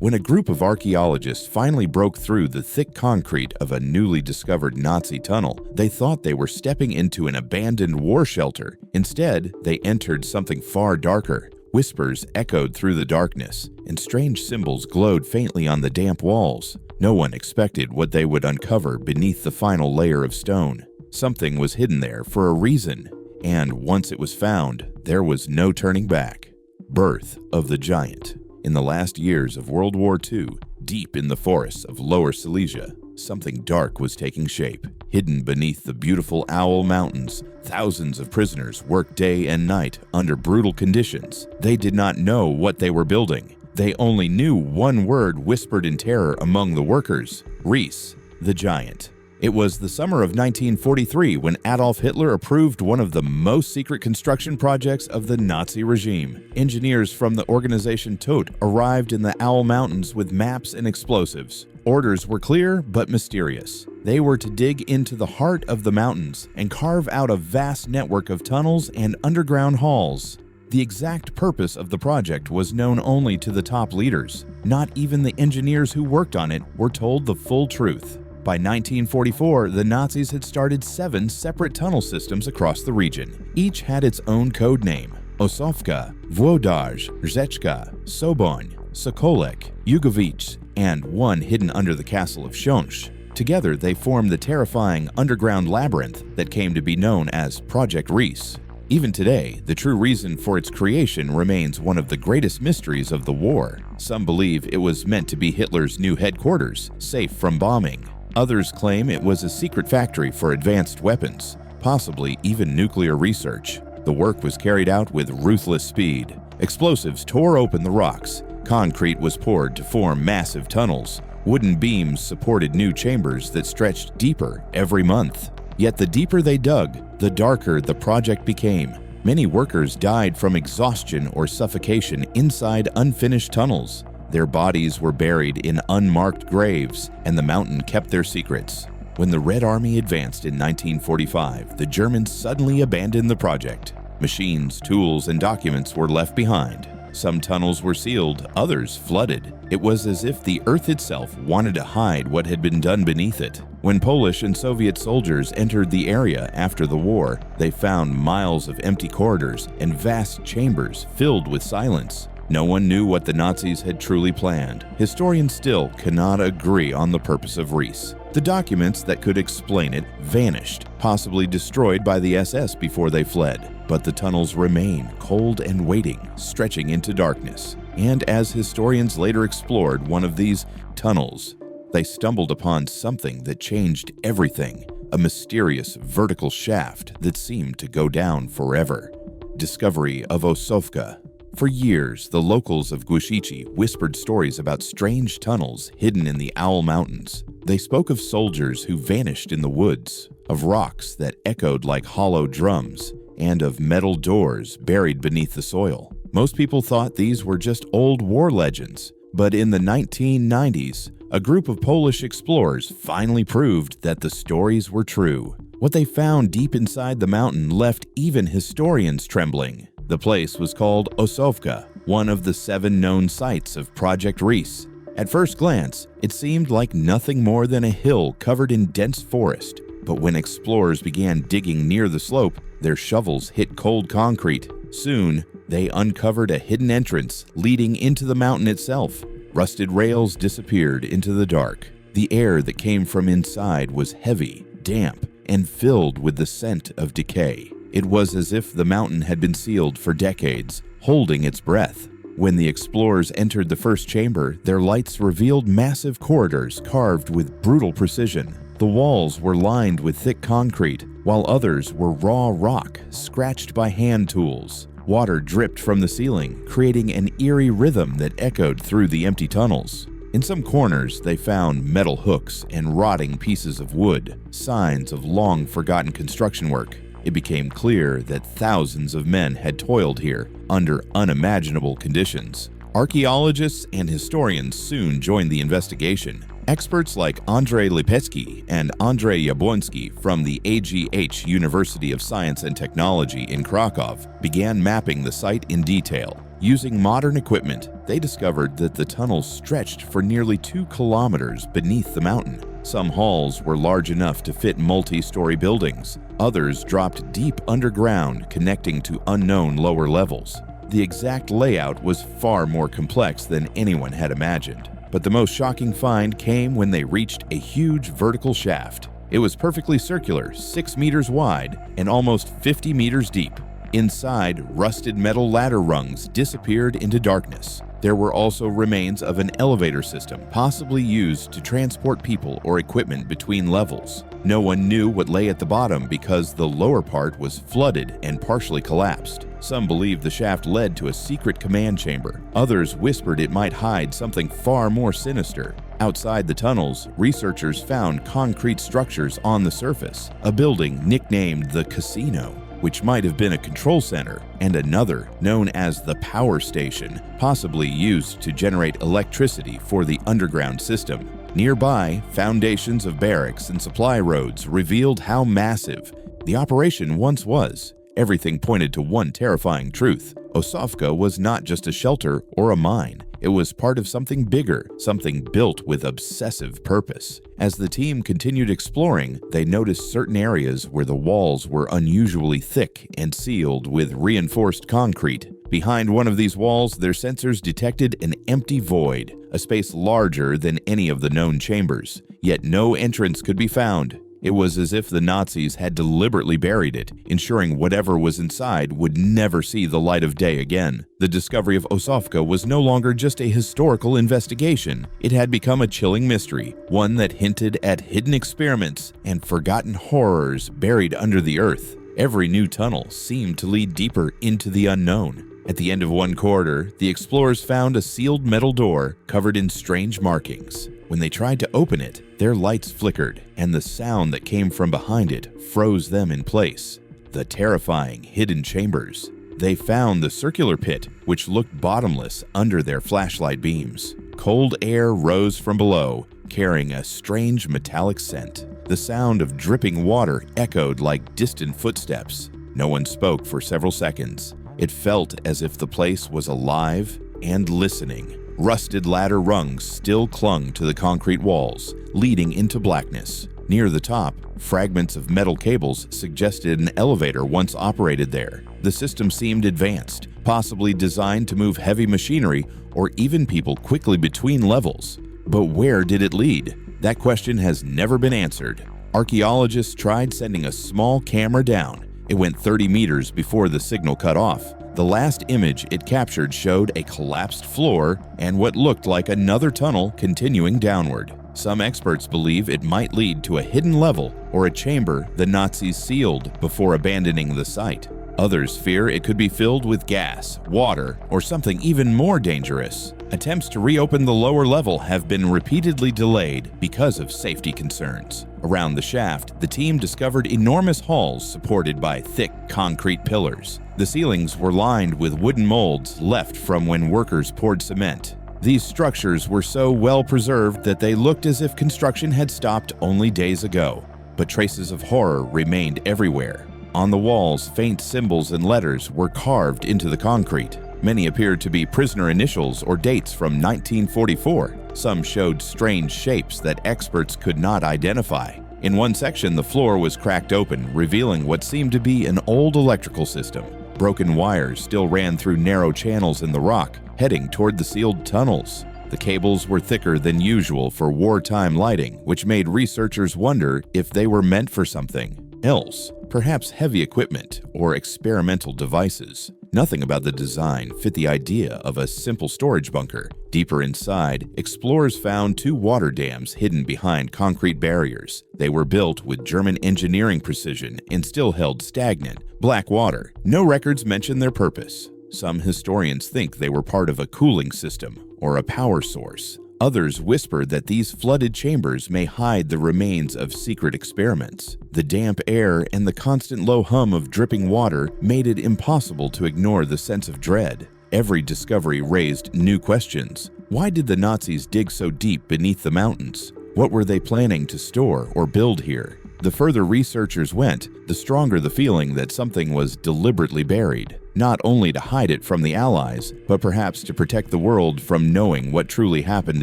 When a group of archaeologists finally broke through the thick concrete of a newly discovered Nazi tunnel, they thought they were stepping into an abandoned war shelter. Instead, they entered something far darker. Whispers echoed through the darkness, and strange symbols glowed faintly on the damp walls. No one expected what they would uncover beneath the final layer of stone. Something was hidden there for a reason, and once it was found, there was no turning back. Birth of the Giant. In the last years of World War II, deep in the forests of Lower Silesia, something dark was taking shape. Hidden beneath the beautiful Owl Mountains, thousands of prisoners worked day and night under brutal conditions. They did not know what they were building. They only knew one word whispered in terror among the workers: Reese, the Giant. It was the summer of 1943 when Adolf Hitler approved one of the most secret construction projects of the Nazi regime. Engineers from the organization Todt arrived in the Owl Mountains with maps and explosives. Orders were clear but mysterious. They were to dig into the heart of the mountains and carve out a vast network of tunnels and underground halls. The exact purpose of the project was known only to the top leaders. Not even the engineers who worked on it were told the full truth. By 1944, the Nazis had started 7 separate tunnel systems across the region. Each had its own code name: Osovka, Włodarz, Rzeczka, Soboń, Sokolek, Jugowice, and one hidden under the castle of Siącz. Together, they formed the terrifying underground labyrinth that came to be known as Project Reese. Even today, the true reason for its creation remains one of the greatest mysteries of the war. Some believe it was meant to be Hitler's new headquarters, safe from bombing. Others claim it was a secret factory for advanced weapons, possibly even nuclear research. The work was carried out with ruthless speed. Explosives tore open the rocks. Concrete was poured to form massive tunnels. Wooden beams supported new chambers that stretched deeper every month. Yet the deeper they dug, the darker the project became. Many workers died from exhaustion or suffocation inside unfinished tunnels. Their bodies were buried in unmarked graves, and the mountain kept their secrets. When the Red Army advanced in 1945, the Germans suddenly abandoned the project. Machines, tools, and documents were left behind. Some tunnels were sealed, others flooded. It was as if the earth itself wanted to hide what had been done beneath it. When Polish and Soviet soldiers entered the area after the war, they found miles of empty corridors and vast chambers filled with silence. No one knew what the Nazis had truly planned. Historians still cannot agree on the purpose of Reese. The documents that could explain it vanished, possibly destroyed by the SS before they fled. But the tunnels remain cold and waiting, stretching into darkness. And as historians later explored one of these tunnels, they stumbled upon something that changed everything: a mysterious vertical shaft that seemed to go down forever. Discovery of Osovka. For years, the locals of Głuszyce whispered stories about strange tunnels hidden in the Owl Mountains. They spoke of soldiers who vanished in the woods, of rocks that echoed like hollow drums, and of metal doors buried beneath the soil. Most people thought these were just old war legends, but in the 1990s, a group of Polish explorers finally proved that the stories were true. What they found deep inside the mountain left even historians trembling. The place was called Osovka, one of the 7 known sites of Project Reese. At first glance, it seemed like nothing more than a hill covered in dense forest. But when explorers began digging near the slope, their shovels hit cold concrete. Soon, they uncovered a hidden entrance leading into the mountain itself. Rusted rails disappeared into the dark. The air that came from inside was heavy, damp, and filled with the scent of decay. It was as if the mountain had been sealed for decades, holding its breath. When the explorers entered the first chamber, their lights revealed massive corridors carved with brutal precision. The walls were lined with thick concrete, while others were raw rock, scratched by hand tools. Water dripped from the ceiling, creating an eerie rhythm that echoed through the empty tunnels. In some corners, they found metal hooks and rotting pieces of wood, signs of long-forgotten construction work. It became clear that thousands of men had toiled here under unimaginable conditions. Archaeologists and historians soon joined the investigation. Experts like Andrzej Lipecki and Andrzej Jabłoński from the AGH University of Science and Technology in Krakow began mapping the site in detail. Using modern equipment, they discovered that the tunnels stretched for nearly 2 kilometers beneath the mountain. Some halls were large enough to fit multi-story buildings. Others dropped deep underground, connecting to unknown lower levels. The exact layout was far more complex than anyone had imagined. But the most shocking find came when they reached a huge vertical shaft. It was perfectly circular, 6 meters wide, and almost 50 meters deep. Inside, rusted metal ladder rungs disappeared into darkness. There were also remains of an elevator system, possibly used to transport people or equipment between levels. No one knew what lay at the bottom because the lower part was flooded and partially collapsed. Some believed the shaft led to a secret command chamber. Others whispered it might hide something far more sinister. Outside the tunnels, researchers found concrete structures on the surface, a building nicknamed the Casino, which might have been a control center, and another, known as the power station, possibly used to generate electricity for the underground system. Nearby, foundations of barracks and supply roads revealed how massive the operation once was. Everything pointed to one terrifying truth: Osovka was not just a shelter or a mine. It was part of something bigger, something built with obsessive purpose. As the team continued exploring, they noticed certain areas where the walls were unusually thick and sealed with reinforced concrete. Behind one of these walls, their sensors detected an empty void, a space larger than any of the known chambers. Yet no entrance could be found. It was as if the Nazis had deliberately buried it, ensuring whatever was inside would never see the light of day again. The discovery of Osovka was no longer just a historical investigation. It had become a chilling mystery, one that hinted at hidden experiments and forgotten horrors buried under the earth. Every new tunnel seemed to lead deeper into the unknown. At the end of one corridor, the explorers found a sealed metal door covered in strange markings. When they tried to open it, their lights flickered, and the sound that came from behind it froze them in place. The terrifying hidden chambers. They found the circular pit, which looked bottomless under their flashlight beams. Cold air rose from below, carrying a strange metallic scent. The sound of dripping water echoed like distant footsteps. No one spoke for several seconds. It felt as if the place was alive and listening. Rusted ladder rungs still clung to the concrete walls, leading into blackness. Near the top, fragments of metal cables suggested an elevator once operated there. The system seemed advanced, possibly designed to move heavy machinery or even people quickly between levels. But where did it lead? That question has never been answered. Archaeologists tried sending a small camera down. It went 30 meters before the signal cut off. The last image it captured showed a collapsed floor and what looked like another tunnel continuing downward. Some experts believe it might lead to a hidden level or a chamber the Nazis sealed before abandoning the site. Others fear it could be filled with gas, water, or something even more dangerous. Attempts to reopen the lower level have been repeatedly delayed because of safety concerns. Around the shaft, the team discovered enormous halls supported by thick concrete pillars. The ceilings were lined with wooden molds left from when workers poured cement. These structures were so well preserved that they looked as if construction had stopped only days ago. But traces of horror remained everywhere. On the walls, faint symbols and letters were carved into the concrete. Many appeared to be prisoner initials or dates from 1944. Some showed strange shapes that experts could not identify. In one section, the floor was cracked open, revealing what seemed to be an old electrical system. Broken wires still ran through narrow channels in the rock, heading toward the sealed tunnels. The cables were thicker than usual for wartime lighting, which made researchers wonder if they were meant for something else, perhaps heavy equipment or experimental devices. Nothing about the design fit the idea of a simple storage bunker. Deeper inside, explorers found 2 water dams hidden behind concrete barriers. They were built with German engineering precision and still held stagnant, black water. No records mention their purpose. Some historians think they were part of a cooling system or a power source. Others whisper that these flooded chambers may hide the remains of secret experiments. The damp air and the constant low hum of dripping water made it impossible to ignore the sense of dread. Every discovery raised new questions. Why did the Nazis dig so deep beneath the mountains? What were they planning to store or build here? The further researchers went, the stronger the feeling that something was deliberately buried, not only to hide it from the Allies, but perhaps to protect the world from knowing what truly happened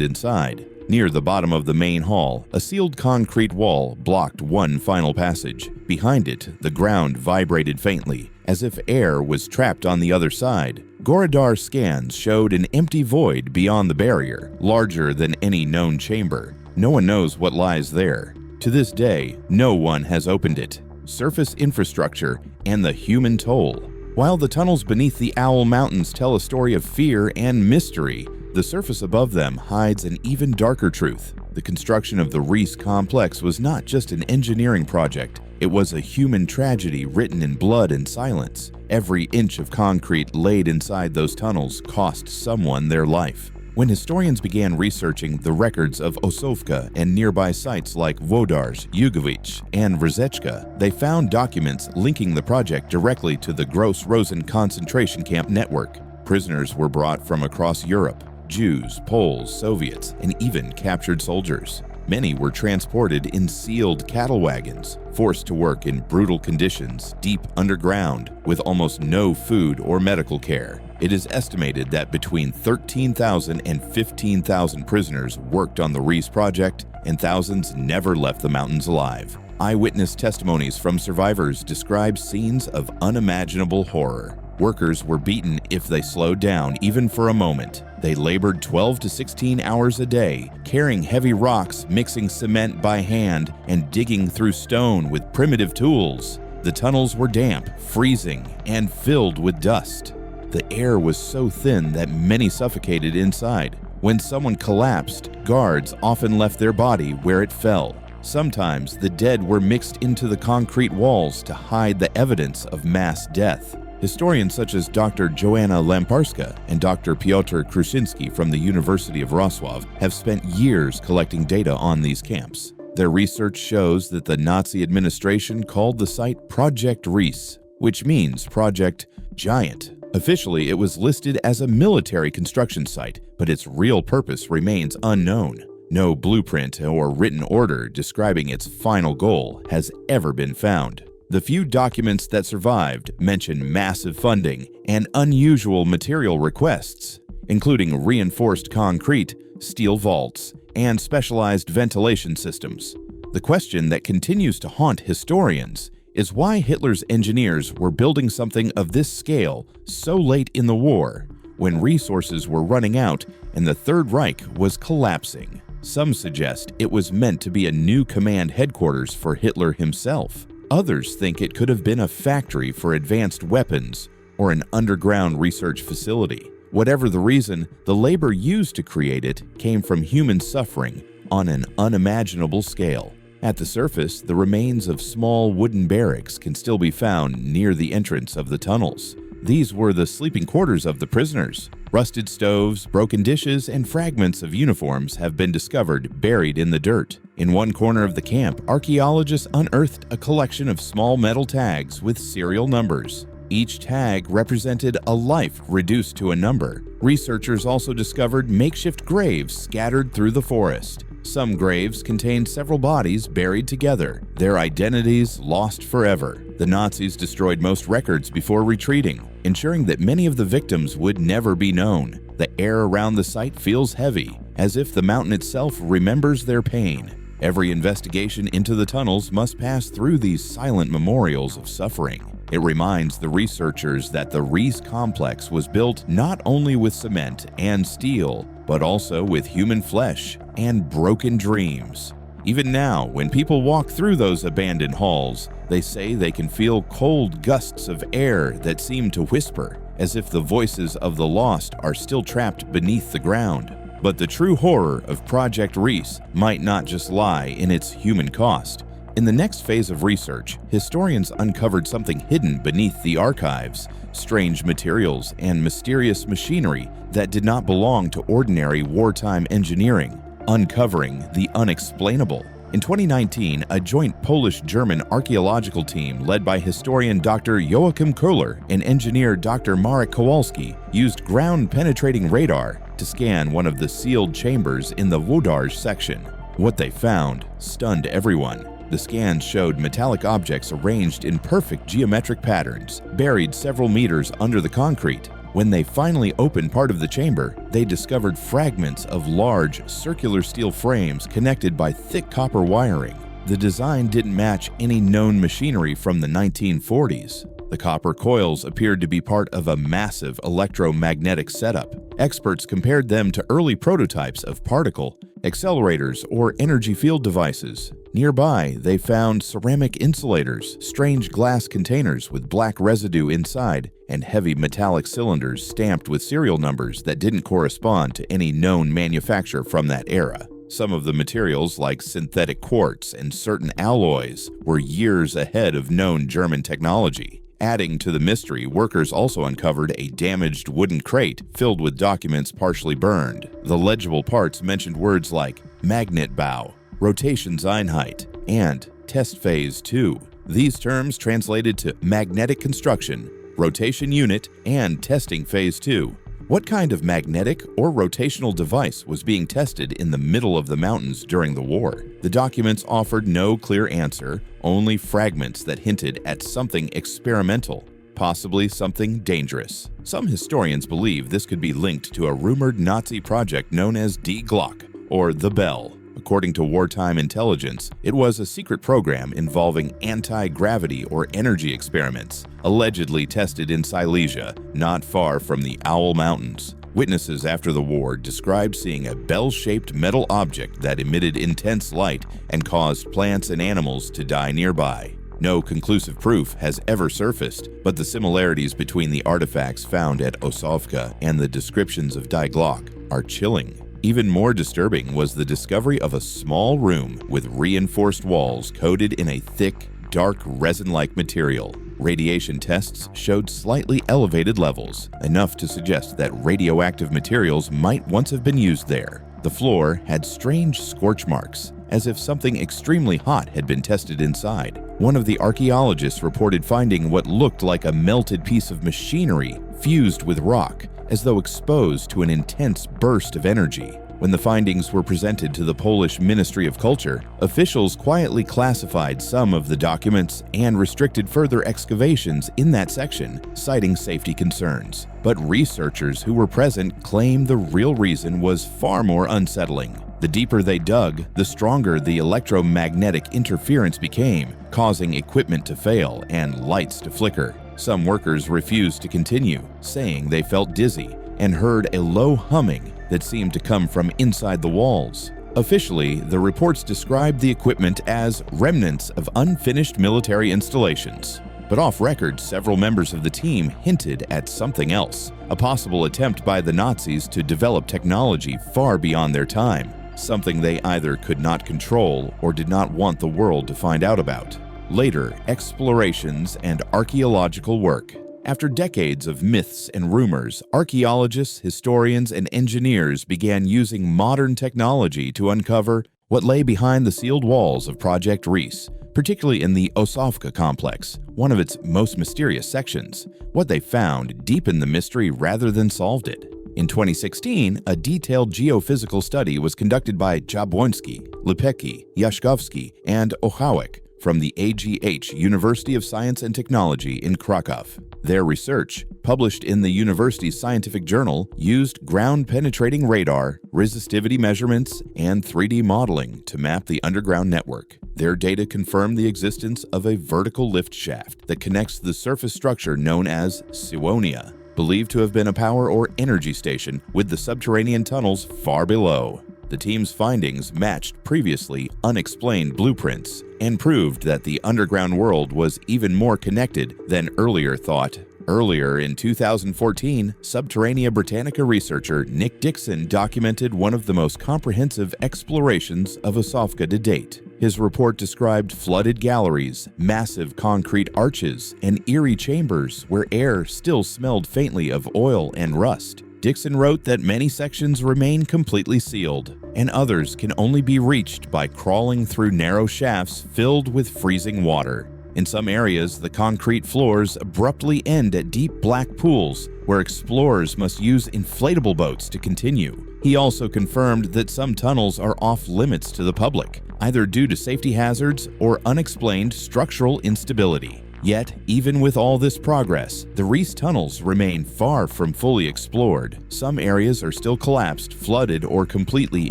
inside. Near the bottom of the main hall, a sealed concrete wall blocked one final passage. Behind it, the ground vibrated faintly, as if air was trapped on the other side. Gorodar scans showed an empty void beyond the barrier, larger than any known chamber. No one knows what lies there. To this day, no one has opened it. Surface infrastructure and the human toll. While the tunnels beneath the Owl Mountains tell a story of fear and mystery, the surface above them hides an even darker truth. The construction of the Reese complex was not just an engineering project. It was a human tragedy written in blood and silence. Every inch of concrete laid inside those tunnels cost someone their life. When historians began researching the records of Osovka and nearby sites like Włodarz, Jugovic, and Rzeczka, they found documents linking the project directly to the Gross Rosen concentration camp network. Prisoners were brought from across Europe: Jews, Poles, Soviets, and even captured soldiers. Many were transported in sealed cattle wagons, forced to work in brutal conditions deep underground with almost no food or medical care. It is estimated that between 13,000 and 15,000 prisoners worked on the Reese project, and thousands never left the mountains alive. Eyewitness testimonies from survivors describe scenes of unimaginable horror. Workers were beaten if they slowed down even for a moment. They labored 12 to 16 hours a day, carrying heavy rocks, mixing cement by hand, and digging through stone with primitive tools. The tunnels were damp, freezing, and filled with dust. The air was so thin that many suffocated inside. When someone collapsed, guards often left their body where it fell. Sometimes the dead were mixed into the concrete walls to hide the evidence of mass death. Historians such as Dr. Joanna Lamparska and Dr. Piotr Kruszyński from the University of Wrocław have spent years collecting data on these camps. Their research shows that the Nazi administration called the site Project Reese, which means Project Giant. Officially, it was listed as a military construction site, but its real purpose remains unknown. No blueprint or written order describing its final goal has ever been found. The few documents that survived mention massive funding and unusual material requests, including reinforced concrete, steel vaults, and specialized ventilation systems. The question that continues to haunt historians is why Hitler's engineers were building something of this scale so late in the war, when resources were running out and the Third Reich was collapsing. Some suggest it was meant to be a new command headquarters for Hitler himself. Others think it could have been a factory for advanced weapons or an underground research facility. Whatever the reason, the labor used to create it came from human suffering on an unimaginable scale. At the surface, the remains of small wooden barracks can still be found near the entrance of the tunnels. These were the sleeping quarters of the prisoners. Rusted stoves, broken dishes, and fragments of uniforms have been discovered buried in the dirt. In one corner of the camp, archaeologists unearthed a collection of small metal tags with serial numbers. Each tag represented a life reduced to a number. Researchers also discovered makeshift graves scattered through the forest. Some graves contained several bodies buried together, their identities lost forever. The Nazis destroyed most records before retreating, ensuring that many of the victims would never be known. The air around the site feels heavy, as if the mountain itself remembers their pain. Every investigation into the tunnels must pass through these silent memorials of suffering. It reminds the researchers that the Reese complex was built not only with cement and steel, but also with human flesh and broken dreams. Even now, when people walk through those abandoned halls, they say they can feel cold gusts of air that seem to whisper, as if the voices of the lost are still trapped beneath the ground. But the true horror of Project Reese might not just lie in its human cost. In the next phase of research, historians uncovered something hidden beneath the archives, strange materials and mysterious machinery that did not belong to ordinary wartime engineering, uncovering the unexplainable. In 2019, a joint Polish-German archaeological team led by historian Dr. Joachim Köhler and engineer Dr. Marek Kowalski used ground-penetrating radar to scan one of the sealed chambers in the Włodarz section. What they found stunned everyone. The scans showed metallic objects arranged in perfect geometric patterns, buried several meters under the concrete. When they finally opened part of the chamber, they discovered fragments of large, circular steel frames connected by thick copper wiring. The design didn't match any known machinery from the 1940s. The copper coils appeared to be part of a massive electromagnetic setup. Experts compared them to early prototypes of particle accelerators or energy field devices. Nearby, they found ceramic insulators, strange glass containers with black residue inside, and heavy metallic cylinders stamped with serial numbers that didn't correspond to any known manufacturer from that era. Some of the materials, like synthetic quartz and certain alloys, were years ahead of known German technology. Adding to the mystery, workers also uncovered a damaged wooden crate filled with documents partially burned. The legible parts mentioned words like Magnetbau, Rotationseinheit, and Test Phase 2. These terms translated to magnetic construction, rotation unit, and testing phase 2. What kind of magnetic or rotational device was being tested in the middle of the mountains during the war? The documents offered no clear answer, only fragments that hinted at something experimental, possibly something dangerous. Some historians believe this could be linked to a rumored Nazi project known as Die Glock, or the Bell. According to wartime intelligence, it was a secret program involving anti-gravity or energy experiments, allegedly tested in Silesia, not far from the Owl Mountains. Witnesses after the war described seeing a bell-shaped metal object that emitted intense light and caused plants and animals to die nearby. No conclusive proof has ever surfaced, but the similarities between the artifacts found at Osovka and the descriptions of Die Glock are chilling. Even more disturbing was the discovery of a small room with reinforced walls coated in a thick, dark resin-like material. Radiation tests showed slightly elevated levels, enough to suggest that radioactive materials might once have been used there. The floor had strange scorch marks, as if something extremely hot had been tested inside. One of the archaeologists reported finding what looked like a melted piece of machinery fused with rock, as though exposed to an intense burst of energy. When the findings were presented to the Polish Ministry of Culture, officials quietly classified some of the documents and restricted further excavations in that section, citing safety concerns. But researchers who were present claimed the real reason was far more unsettling. The deeper they dug, the stronger the electromagnetic interference became, causing equipment to fail and lights to flicker. Some workers refused to continue, saying they felt dizzy and heard a low humming that seemed to come from inside the walls. Officially, the reports described the equipment as remnants of unfinished military installations. But off record, several members of the team hinted at something else, a possible attempt by the Nazis to develop technology far beyond their time, something they either could not control or did not want the world to find out about. Later, explorations and archaeological work. After decades of myths and rumors, archaeologists, historians, and engineers began using modern technology to uncover what lay behind the sealed walls of Project Reese, particularly in the Osovka complex, one of its most mysterious sections. What they found deepened the mystery rather than solved it. In 2016, a detailed geophysical study was conducted by Jabłonski, Lepecki, Yashkovsky, and Ochałek from the AGH University of Science and Technology in Krakow. Their research, published in the university's scientific journal, used ground-penetrating radar, resistivity measurements, and 3D modeling to map the underground network. Their data confirmed the existence of a vertical lift shaft that connects the surface structure known as Siwonia, believed to have been a power or energy station with the subterranean tunnels far below. The team's findings matched previously unexplained blueprints and proved that the underground world was even more connected than earlier thought. Earlier in 2014, Subterranea Britannica researcher Nick Dixon documented one of the most comprehensive explorations of Osovka to date. His report described flooded galleries, massive concrete arches, and eerie chambers where air still smelled faintly of oil and rust. Dixon wrote that many sections remain completely sealed, and others can only be reached by crawling through narrow shafts filled with freezing water. In some areas, the concrete floors abruptly end at deep black pools where explorers must use inflatable boats to continue. He also confirmed that some tunnels are off limits to the public, either due to safety hazards or unexplained structural instability. Yet, even with all this progress, the Reese tunnels remain far from fully explored. Some areas are still collapsed, flooded, or completely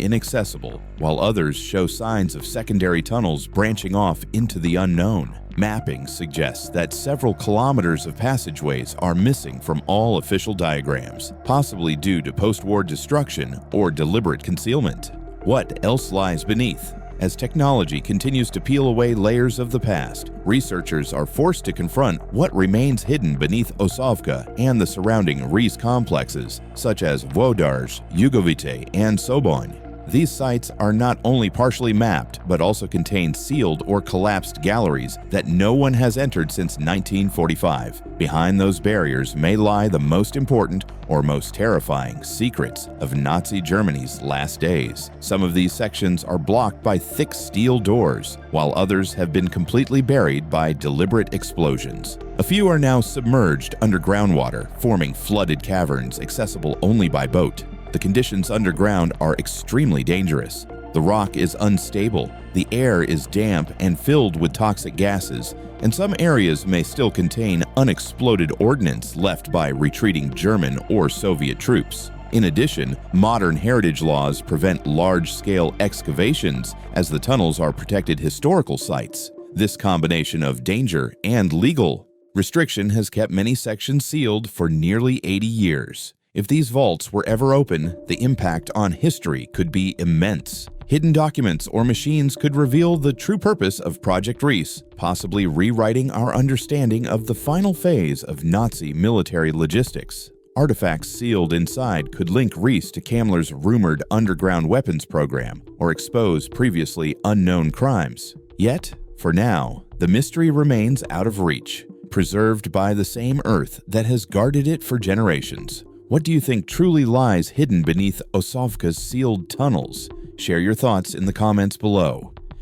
inaccessible, while others show signs of secondary tunnels branching off into the unknown. Mapping suggests that several kilometers of passageways are missing from all official diagrams, possibly due to post-war destruction or deliberate concealment. What else lies beneath? As technology continues to peel away layers of the past, researchers are forced to confront what remains hidden beneath Osovka and the surrounding Reese complexes, such as Włodarz, Jugovice, and Sobon. These sites are not only partially mapped, but also contain sealed or collapsed galleries that no one has entered since 1945. Behind those barriers may lie the most important or most terrifying secrets of Nazi Germany's last days. Some of these sections are blocked by thick steel doors, while others have been completely buried by deliberate explosions. A few are now submerged under groundwater, forming flooded caverns accessible only by boat. The conditions underground are extremely dangerous. The rock is unstable, the air is damp and filled with toxic gases, and some areas may still contain unexploded ordnance left by retreating German or Soviet troops. In addition, modern heritage laws prevent large-scale excavations as the tunnels are protected historical sites. This combination of danger and legal restriction has kept many sections sealed for nearly 80 years. If these vaults were ever open, the impact on history could be immense. Hidden documents or machines could reveal the true purpose of Project Reese, possibly rewriting our understanding of the final phase of Nazi military logistics. Artifacts sealed inside could link Reese to Kammler's rumored underground weapons program or expose previously unknown crimes. Yet, for now, the mystery remains out of reach, preserved by the same earth that has guarded it for generations. What do you think truly lies hidden beneath Osovka's sealed tunnels? Share your thoughts in the comments below.